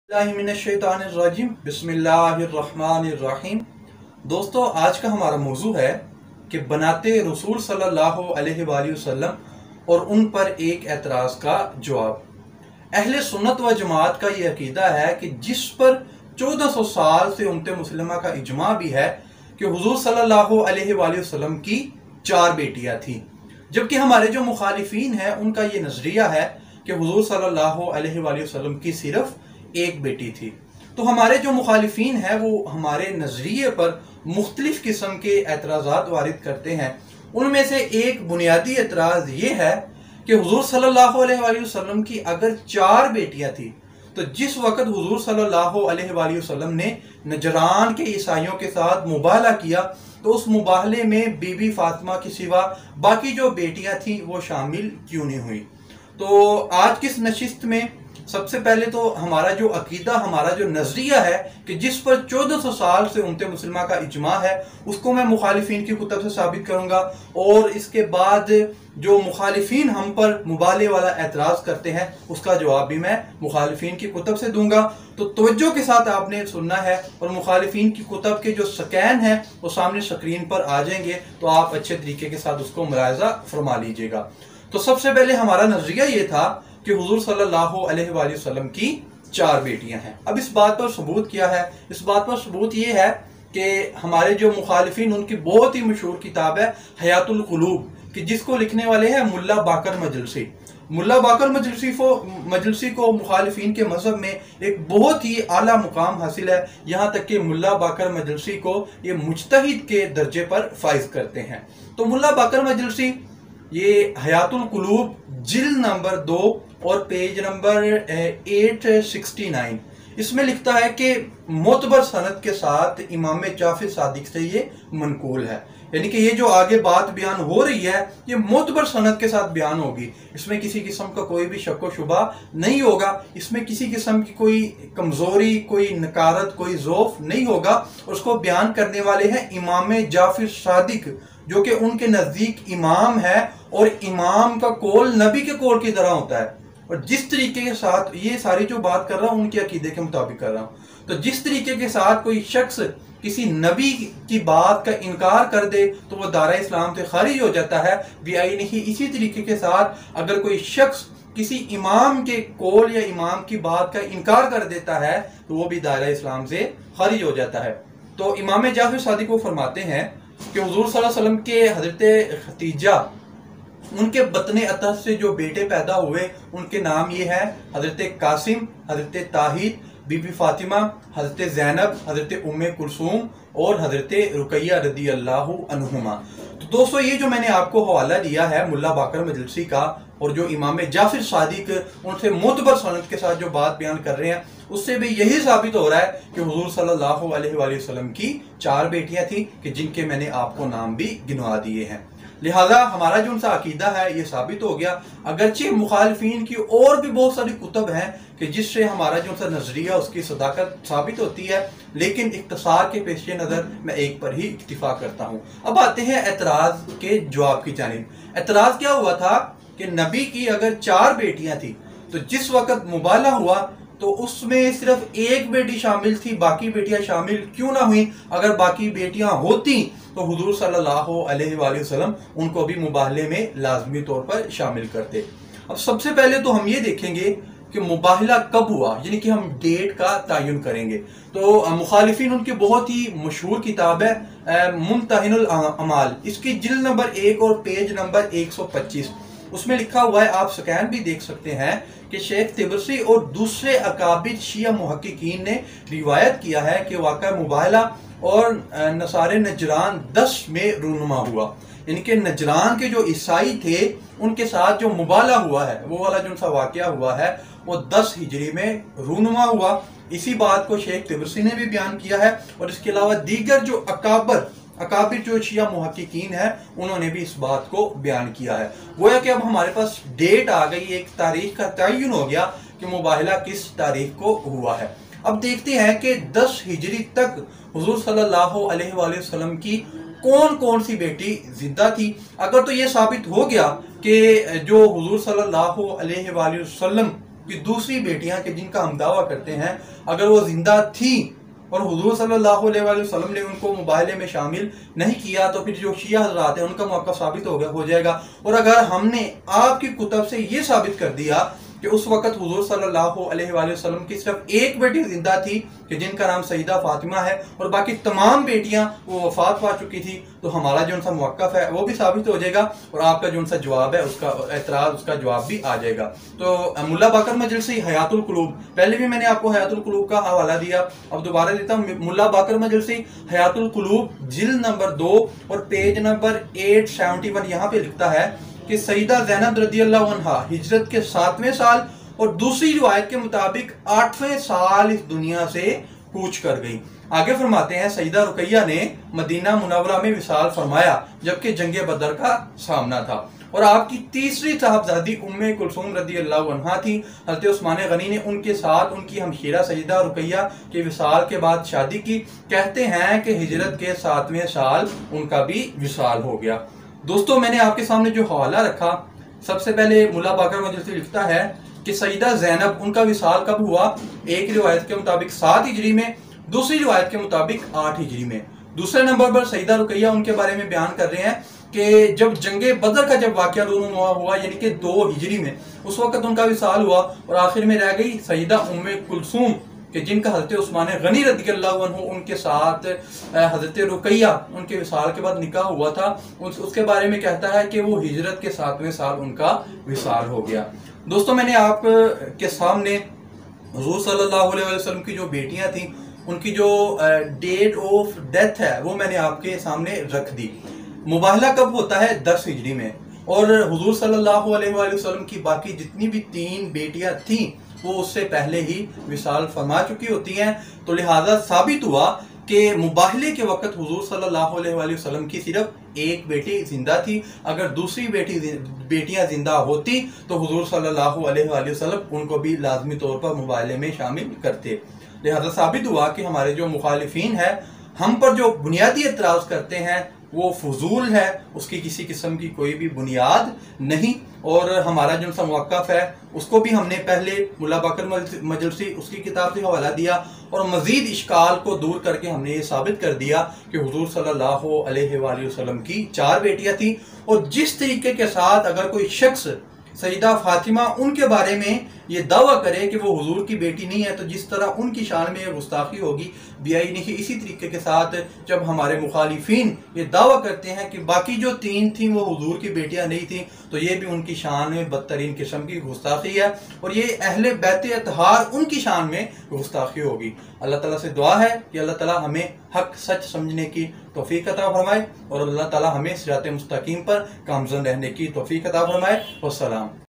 बिस्मिल्लाहिर्रहमानिर्रहीम बिस्मिल्लाहिर्रहमानिर्रहीम। दोस्तों, आज का हमारा मौजू है कि बनाते रसूल सल्लल्लाहु अलैहि वसल्लम और उन पर एक एतराज़ का जवाब। अहले सुन्नत व जमात का ये अकीदा है कि जिस पर 1400 साल से उम्मत मुस्लिमा का इजमा भी है कि हुजूर सल्लल्लाहु अलैहि वसल्लम की 4 बेटियां थी, जबकि हमारे जो मुखालिफीन हैं उनका ये नजरिया है कि हुजूर सल्लल्लाहु अलैहि वसल्लम की सिर्फ एक बेटी थी। तो हमारे जो मुखालिफीन हैं वो हमारे नजरिए पर मुख्तलिफ किस्म के एतराज़ात वारिद करते हैं। उनमें से एक बुनियादी एतराज़ ये है कि हुजूर सल्लल्लाहु अलैहि वसल्लम की अगर 4 बेटियां थी तो जिस वक़्त हुजूर सल्लल्लाहु अलैहि वसल्लम ने नजरान के ईसाइयों के साथ मुबाहला किया तो उस मुबाहले में बीबी फातिमा के सिवा बाकी जो बेटियां थी वो शामिल क्यों नहीं हुई। तो आज की इस नशिस्त में सबसे पहले तो हमारा जो अकीदा, हमारा जो नजरिया है कि जिस पर 1400 साल से उम्मत मुस्लिमा का इजमा है, उसको मैं मुखालिफीन की कुतब से साबित करूंगा और इसके बाद जो मुखालिफीन हम पर मुबाले वाला एतराज़ करते हैं उसका जवाब भी मैं मुखालिफीन की कुतब से दूंगा। तो तवज्जो के साथ आपने सुनना है और मुखालिफीन की कुतब के जो स्कैन है वो सामने स्क्रीन पर आ जाएंगे, तो आप अच्छे तरीके के साथ उसको मुलाहिजा फरमा लीजिएगा। तो सबसे पहले हमारा नजरिया ये था कि हुजूर सल्लल्लाहु अलैहि वसल्लम की 4 बेटियां हैं। अब इस बात पर सबूत क्या है? इस बात पर सबूत ये है कि हमारे जो मुखालिफिन, उनकी बहुत ही मशहूर किताब है हयातुल कुलूब, कि जिसको लिखने वाले हैं मुल्ला बाकर मजलसी। मुल्ला बाकर मजलसी को मुखालिफिन के मजहब में एक बहुत ही आला मुकाम हासिल है। यहाँ तक कि मुल्ला बाकर मजलसी को ये मुज्तहिद के दर्जे पर फाइज करते हैं। तो मुल्ला बाकर मजलसी ये हयातुल कुलूब जिल्द नंबर 2 और पेज नंबर 869 इसमें लिखता है कि मोतबर सनद के साथ इमाम जाफर सादिक से ये मनकूल है, यानी कि ये जो आगे बात बयान हो रही है ये मोतबर सनद के साथ बयान होगी। इसमें किसी किस्म का कोई भी शक व शुबा नहीं होगा, इसमें किसी किस्म की कोई कमजोरी, कोई नकारत, कोई ज़ौफ नहीं होगा। उसको बयान करने वाले हैं इमाम जाफर सादिक, जो कि उनके नज़दीक इमाम है और इमाम का कौल नबी के कौल की तरह होता है। और जिस तरीके के साथ ये सारी जो बात कर रहा हूँ उनके अकीदे के मुताबिक कर रहा हूँ, तो जिस तरीके के साथ कोई शख्स किसी नबी की बात का इनकार कर दे तो वह दायरा इस्लाम से खारिज हो जाता है। नहीं, इसी तरीके के साथ अगर कोई शख्स किसी इमाम के कौल या इमाम की बात का इनकार कर देता है तो वो भी दायरा इस्लाम से खारिज हो जाता है। तो इमाम जाफर सादिक को फरमाते हैं कि हुजूर सल्लल्लाहु अलैहि वसल्लम के हजरत खतीजा, उनके बतने अतः से जो बेटे पैदा हुए उनके नाम ये है हजरत कासिम, हजरत ताहिर, बीबी फातिमा, हजरत ज़ैनब, हजरत उम्मे कुलसूम और हजरत रुकैया रदी अल्लाहु अन्हुमा। तो दोस्तों, ये जो मैंने आपको हवाला दिया है मुल्ला बाकर मजलसी का और जो इमाम जाफर सादिक उनसे मोतबर सनद के साथ जो बात बयान कर रहे हैं, उससे भी यही साबित हो रहा है कि हुजूर सल्लल्लाहु अलैहि वसल्लम की 4 बेटियां थी कि जिनके मैंने आपको नाम भी गिनवा दिए हैं। लिहाजा हमारा जो उनसा अकीदा है ये साबित हो गया। अगरचे मुखालिफिन की और भी बहुत सारी कुतब हैं कि जिससे हमारा जो उनसा नजरिया, उसकी सदाकत साबित होती है, लेकिन इख्तिसार के पेश नज़र मैं एक पर ही इक्तिफा करता हूँ। अब आते हैं एतराज़ के जवाब की जानिब। एतराज़ क्या हुआ था कि नबी की अगर 4 बेटियां थी तो जिस वक़्त मुबाला हुआ तो उसमें सिर्फ एक बेटी शामिल थी, बाकी बेटियां शामिल क्यों ना हुई? अगर बाकी बेटियां होती तो हुजूर सल्लल्लाहु अलैहि वसल्लम उनको भी मुबाहले में लाजमी तौर पर शामिल करते। अब सबसे पहले तो हम ये देखेंगे कि मुबाहला कब हुआ, यानी कि हम डेट का तयन करेंगे। तो मुखालिफिन उनकी बहुत ही मशहूर किताब है मुमतहिनुल अमाल, इसकी जिल्द नंबर 1 और पेज नंबर 125, उसमें लिखा हुआ है, आप स्कैन भी देख सकते हैं कि शेख तिब्रसी और दूसरे अकाबिर शिया मुहक्किकीन ने रिवायत किया है कि वाक़या मुबाहला और नसारे नजरान 10 में रूनुमा हुआ, यानी कि नजरान के जो ईसाई थे उनके साथ जो मुबाहला हुआ है, वो वाला जो उनका वाक़या हुआ है वो 10 हिजरी में रूनुमा हुआ। इसी बात को शेख तिब्रसी ने भी बयान किया है और इसके अलावा दीगर जो अकाबिर जो शिया मुहक्किकीन है उन्होंने भी इस बात को बयान किया है। गोया कि अब हमारे पास डेट आ गई, एक तारीख का तयन हो गया कि मुबाहला किस तारीख को हुआ है। अब देखते हैं कि 10 हिजरी तक हुजूर सल्लल्लाहु अलैहि वसल्लम की कौन कौन सी बेटी जिंदा थी। अगर तो ये साबित हो गया कि जो हुजूर सल्लल्लाहु अलैहि वसल्लम کہ دوسری بیٹیاں کہ جن کا ہم دعویٰ کرتے ہیں اگر وہ زندہ تھیں اور حضور صلی اللہ علیہ وآلہ وسلم نے ان کو مباہلے میں شامل نہیں کیا تو پھر جو شیعہ حضرات ہیں ان کا موقف ثابت ہو جائے گا. اور اگر ہم نے آپ کی کتب سے یہ ثابت کر دیا کہ اس وقت حضور صلی اللہ علیہ وآلہ وسلم کی صرف ایک بیٹی زندہ تھی کہ جن کا نام سیدہ فاطمہ ہے اور باقی تمام بیٹیاں وہ وفات پا چکی تھی تو ہمارا جو ان سا موقف ہے وہ بھی ثابت ہو جائے گا اور آپ کا جو ان سا جواب ہے اس کا اعتراض اس کا جواب بھی آ جائے گا. تو ملا باقر مجلسی حیات القلوب، پہلے بھی میں نے آپ کو حیات القلوب کا حوالہ دیا، اب دوبارہ دیتا ہوں. ملا باقر مجلسی حیات القلوب جلد نمبر 2 اور پیج نمبر 871 یہاں پہ لکھتا ہے کہ سیدہ زینب رضی اللہ عنہ ہجرت کے 7ویں سال اور دوسری روایت کے مطابق 8ویں سال اس دنیا سے کوچ کر گئی. آگے فرماتے ہیں سیدہ رقیہ نے مدینہ منورہ میں وصال فرمایا جبکہ جنگ بدر کا سامنا تھا اور آپ کی تیسری صاحبزادی ام کلثوم رضی اللہ عنہ تھی. حضرت عثمان غنی نے ان کے ساتھ ان کی ہمشیرہ سیدہ رقیہ کے وصال کے بعد شادی کی. کہتے ہیں کہ ہجرت کے 7ویں سال ان کا بھی وصال ہو گیا. دوستو میں نے آپ کے سامنے جو حوالہ رکھا، سب سے پہلے ملا باقر مجلسی لکھتا ہے کہ سیدہ زینب ان کا وصال کب ہوا؟ ایک روایت کے مطابق 7 ہجری میں، دوسری روایت کے مطابق 8 ہجری میں. دوسرے نمبر پر سیدہ رقیہ ان کے بارے میں بیان کر رہے ہیں کہ جب جنگ بدر کا جب واقعہ رونما ہوا یعنی کہ 2 ہجری میں، اس وقت ان کا وصال ہوا اور آخر میں رہ گئی سیدہ ام کلثوم کہ جن کا حضرت عثمان غنی رضی اللہ عنہ ان کے ساتھ حضرت رقیہ ان کے وصال کے بعد نکاح ہوا تھا. اس کے بارے میں کہتا ہے کہ وہ ہجرت کے 7ویں سال ان کا وصال ہو گیا. دوستو میں نے آپ کے سامنے حضور صلی اللہ علیہ وسلم کی جو بیٹیاں تھیں ان کی جو ڈیٹ آف ڈیتھ ہے وہ میں نے آپ کے سامنے رکھ دی. مباہلہ کب ہوتا ہے؟ 10 ہجری میں. اور حضور صلی اللہ علیہ وآلہ وسلم کی باقی جتنی بھی 3 بیٹیاں تھیں وہ اس سے پہلے ہی وصال فرما چکی ہوتی ہیں. تو لہٰذا ثابت ہوا کہ مباہلے کے وقت حضور صلی اللہ علیہ وآلہ وسلم کی صرف ایک بیٹی زندہ تھی. اگر دوسری بیٹیاں زندہ ہوتی تو حضور صلی اللہ علیہ وآلہ وسلم ان کو بھی لازمی طور پر مباہلے میں شامل کرتے. لہذا ثابت ہوا کہ ہمارے جو مخالفین ہیں ہم پر جو بنیادی اعتراض کرتے ہیں وہ فضول ہے، اس کی کسی قسم کی کوئی بھی بنیاد نہیں. اور ہمارا جو سا موقف ہے اس کو بھی ہم نے پہلے ملا باقر مجلسی اس کی کتاب سے حوالہ دیا اور مزید اشکال کو دور کر کے ہم نے یہ ثابت کر دیا کہ حضور صلی اللہ علیہ وآلہ وسلم کی 4 بیٹیاں تھیں. اور جس طریقے کے ساتھ اگر کوئی شخص سیدہ فاطمہ ان کے بارے میں یہ دعویٰ کرے کہ وہ حضور کی بیٹی نہیں ہے تو جس طرح ان کی شان میں گستاخی ہوگی بیائی نہیں. اسی طریقے کے ساتھ جب ہمارے مخالفین یہ دعویٰ کرتے ہیں کہ باقی جو 3 تھیں وہ حضور کی بیٹیاں نہیں تھیں تو یہ بھی ان کی شان میں بدترین قسم کی گستاخی ہے اور یہ اہل بیت اطہار ان کی شان میں گستاخی ہوگی. اللہ تعالیٰ سے دعا ہے کہ اللہ تعالیٰ ہمیں حق سچ سمجھنے کی توفیق عطا فرمائے اور اللہ تعالیٰ ہمیں صراط مستقیم پر گامزن رہنے کی توفیق عطا فرمائے. والسلام.